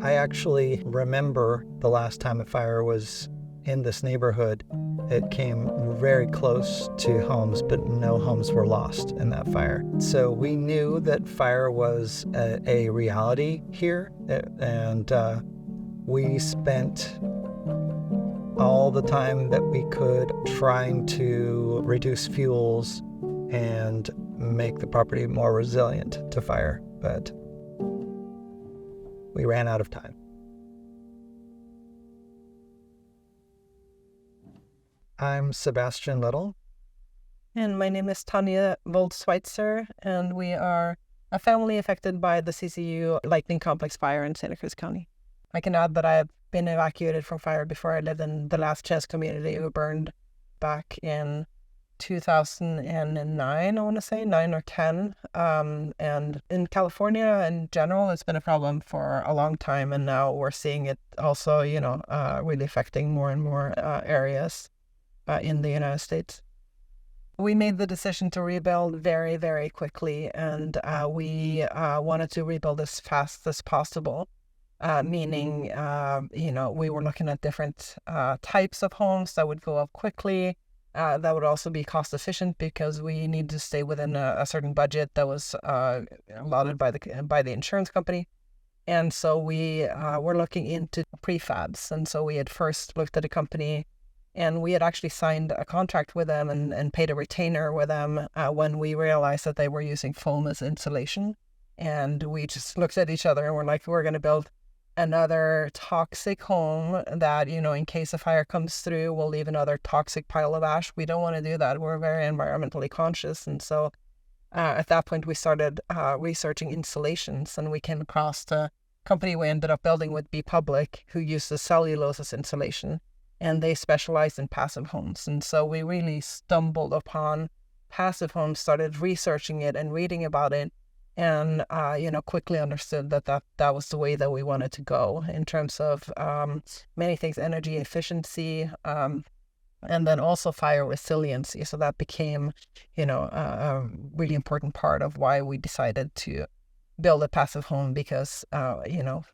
I actually remember the last time a fire was in this neighborhood. It came very close to homes, but no homes were lost in that fire. So we knew that fire was a reality here, and we spent all the time that we could trying to reduce fuels and make the property more resilient to fire, but we ran out of time. I'm Sebastian Little. And my name is Tonje Schweitzer, and we are a family affected by the CZU Lighting Complex Fire in Santa Cruz County. I can add that I have been evacuated from fire before. I lived in the last chance community who burned back in 2009, I want to say, 9 or 10. And in California in general, it's been a problem for a long time. And now we're seeing it also, really affecting more and more areas in the United States. We made the decision to rebuild very, very quickly. And we wanted to rebuild as fast as possible. Meaning, we were looking at different types of homes that would go up quickly. That would also be cost efficient because we need to stay within a certain budget that was allotted by the insurance company. And so we were looking into prefabs. And so we had first looked at a company, and we had actually signed a contract with them and paid a retainer with them when we realized that they were using foam as insulation. And we just looked at each other and we're like, we're going to build another toxic home that, in case a fire comes through, will leave another toxic pile of ash. We don't want to do that. We're very environmentally conscious. And so at that point, we started researching insulations, and we came across the company we ended up building with Be Public, who uses cellulose as insulation, and they specialize in passive homes. And so we really stumbled upon passive homes, started researching it and reading about it, and quickly understood that was the way that we wanted to go in terms of many things: energy efficiency, and then also fire resiliency. So that became, a really important part of why we decided to build a passive home, because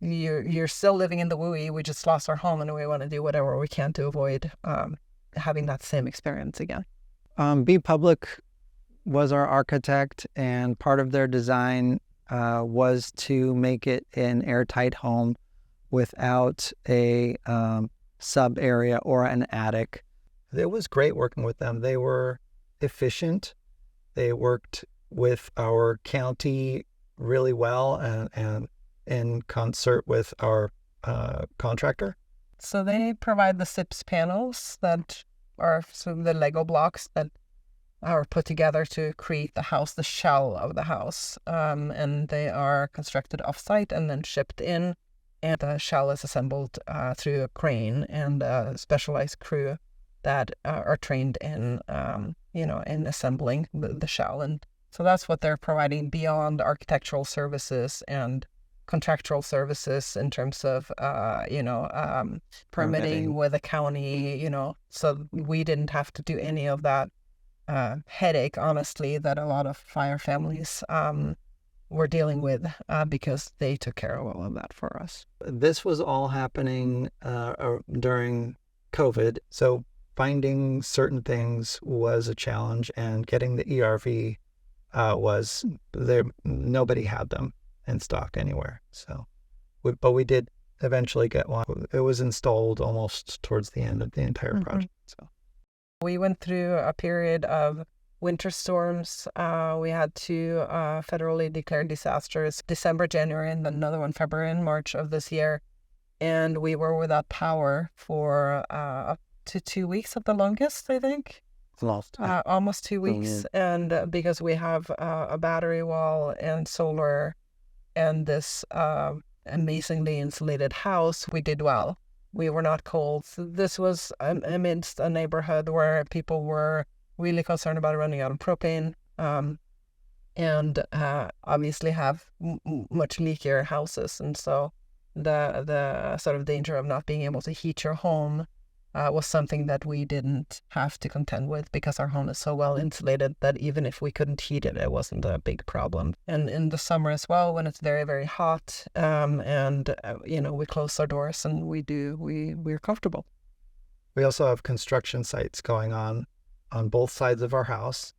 you're still living in the WUI. We just lost our home, and we want to do whatever we can to avoid having that same experience again. Be Public was our architect, and part of their design was to make it an airtight home without a sub area or an attic. It was great working with them. They were efficient. They worked with our county really well and in concert with our contractor. So they provide the SIPS panels that are sort of the Lego blocks that are put together to create the house, the shell of the house. And they are constructed off-site and then shipped in. And the shell is assembled through a crane and a specialized crew that are trained in, in assembling the shell. And so that's what they're providing beyond architectural services and contractual services in terms of, permitting with the county, so we didn't have to do any of that headache, honestly, that a lot of fire families were dealing with because they took care of all of that for us. This was all happening during COVID, so finding certain things was a challenge, and getting the ERV was there. Nobody had them in stock anywhere. So, but we did eventually get one. It was installed almost towards the end of the entire project. So. We went through a period of winter storms. We had 2 federally declared disasters, December, January, and then another one February and March of this year. And we were without power for up to 2 weeks at the longest, I think. Almost 2 weeks. And because we have a battery wall and solar and this amazingly insulated house, we did well. We were not cold. So this was amidst a neighborhood where people were really concerned about running out of propane, and obviously have much leakier houses. And so the sort of danger of not being able to heat your home was something that we didn't have to contend with because our home is so well insulated that even if we couldn't heat it, it wasn't a big problem. And in the summer as well, when it's very, very hot, we close our doors and we're comfortable. We also have construction sites going on both sides of our house.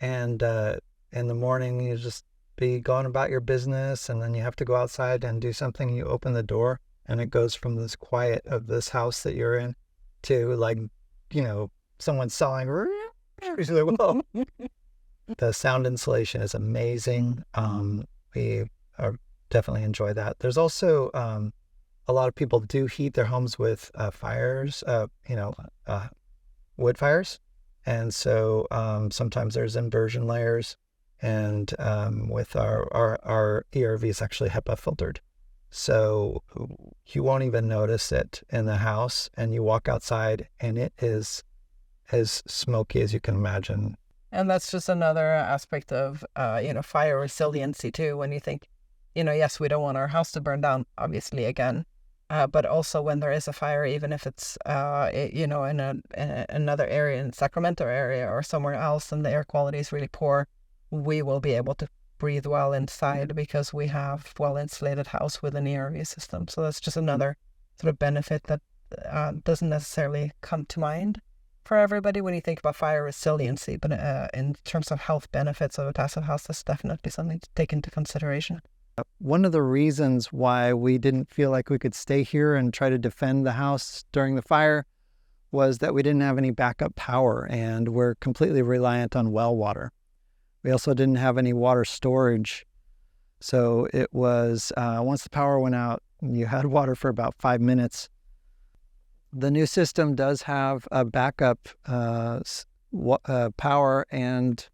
And in the morning, you just be going about your business, and then you have to go outside and do something. You open the door, and it goes from this quiet of this house that you're in to like, someone sawing. Whoa. The sound insulation is amazing. We definitely enjoy that. There's also a lot of people do heat their homes with fires, wood fires. And so sometimes there's inversion layers, and with our ERV is actually HEPA filtered. So you won't even notice it in the house, and you walk outside and it is as smoky as you can imagine. And that's just another aspect of, fire resiliency too. When you think, yes, we don't want our house to burn down, obviously, again. But also when there is a fire, even if it's, in another area, in Sacramento area or somewhere else, and the air quality is really poor, we will be able to breathe well inside because we have well-insulated house with an ERV system. So that's just another sort of benefit that doesn't necessarily come to mind for everybody when you think about fire resiliency. But in terms of health benefits of a passive house, that's definitely something to take into consideration. One of the reasons why we didn't feel like we could stay here and try to defend the house during the fire was that we didn't have any backup power, and we're completely reliant on well water. We also didn't have any water storage. So it was, once the power went out, you had water for about 5 minutes. The new system does have a backup power and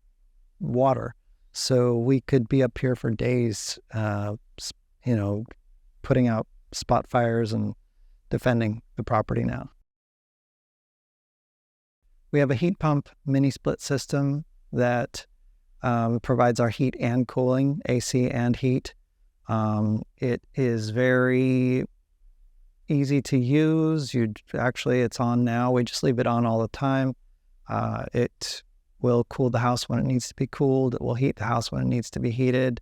water. So we could be up here for days, putting out spot fires and defending the property now. We have a heat pump mini split system that provides our heat and cooling, AC and heat. It is very easy to use. It's on now. We just leave it on all the time. It will cool the house when it needs to be cooled. It will heat the house when it needs to be heated.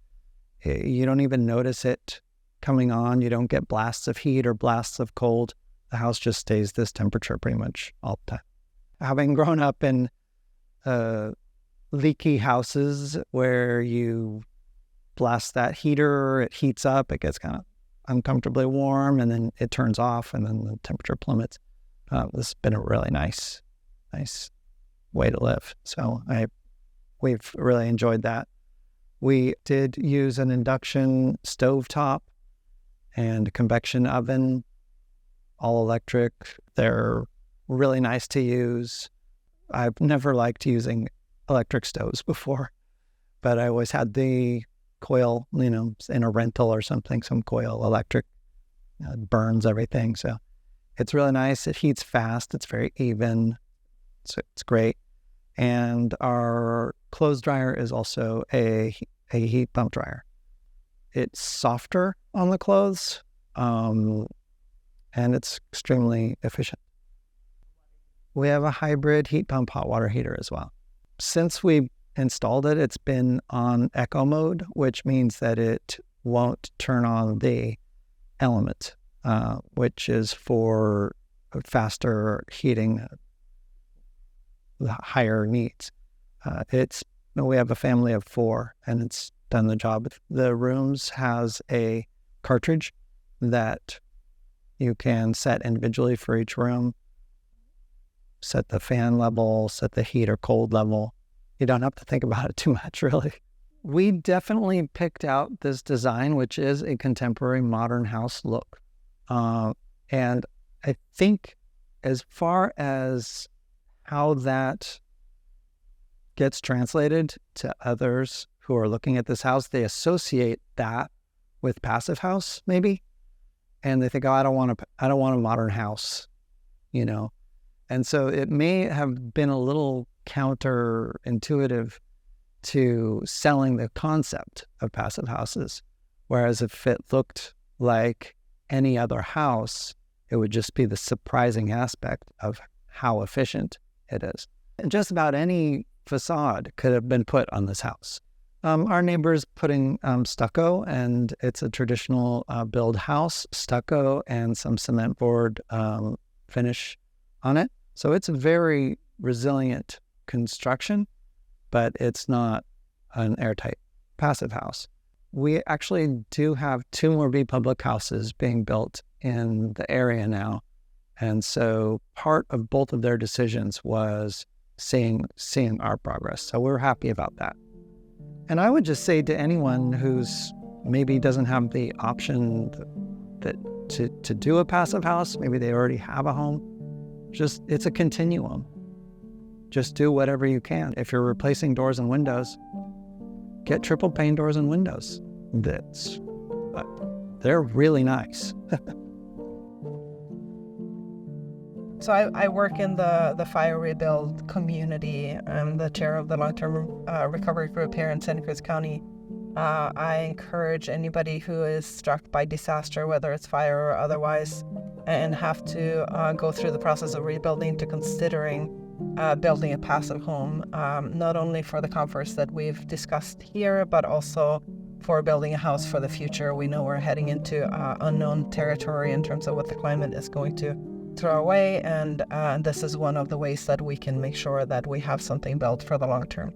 You don't even notice it coming on. You don't get blasts of heat or blasts of cold. The house just stays this temperature pretty much all the time. Having grown up in leaky houses where you blast that heater, it heats up, it gets kind of uncomfortably warm, and then it turns off, and then the temperature plummets. This has been a really nice way to live. So we've really enjoyed that. We did use an induction stovetop and a convection oven, all electric. They're really nice to use. I've never liked using electric stoves before, but I always had the coil, in a rental or something, some coil electric. It burns everything. So it's really nice. It heats fast. It's very even. So it's great. And our clothes dryer is also a heat pump dryer. It's softer on the clothes, and it's extremely efficient. We have a hybrid heat pump hot water heater as well. Since we installed it, it's been on eco mode, which means that it won't turn on the element, which is for faster heating, higher needs. We have a family of 4, and it's done the job. The rooms has a cartridge that you can set individually for each room. Set the fan level, set the heat or cold level. You don't have to think about it too much, really. We definitely picked out this design, which is a contemporary modern house look. And I think as far as how that gets translated to others who are looking at this house, they associate that with passive house, maybe. And they think, oh, I don't want a modern house, And so it may have been a little counterintuitive to selling the concept of passive houses. Whereas if it looked like any other house, It would just be the surprising aspect of how efficient it is. And just about any facade could have been put on this house. Our neighbor's putting stucco, and it's a traditional build house, stucco and some cement board finish on it. So it's a very resilient construction, but it's not an airtight passive house. We actually do have 2 more B public houses being built in the area now. And so part of both of their decisions was seeing our progress. So we're happy about that. And I would just say to anyone who's maybe doesn't have the option to do a passive house, maybe they already have a home, it's a continuum. Just do whatever you can. If you're replacing doors and windows, get triple pane doors and windows. They're really nice. So I work in the fire rebuild community. I'm the chair of the long-term recovery group here in Santa Cruz County. I encourage anybody who is struck by disaster, whether it's fire or otherwise, and have to go through the process of rebuilding, to considering building a passive home, not only for the comforts that we've discussed here, but also for building a house for the future. We know we're heading into unknown territory in terms of what the climate is going to throw away, and this is one of the ways that we can make sure that we have something built for the long term.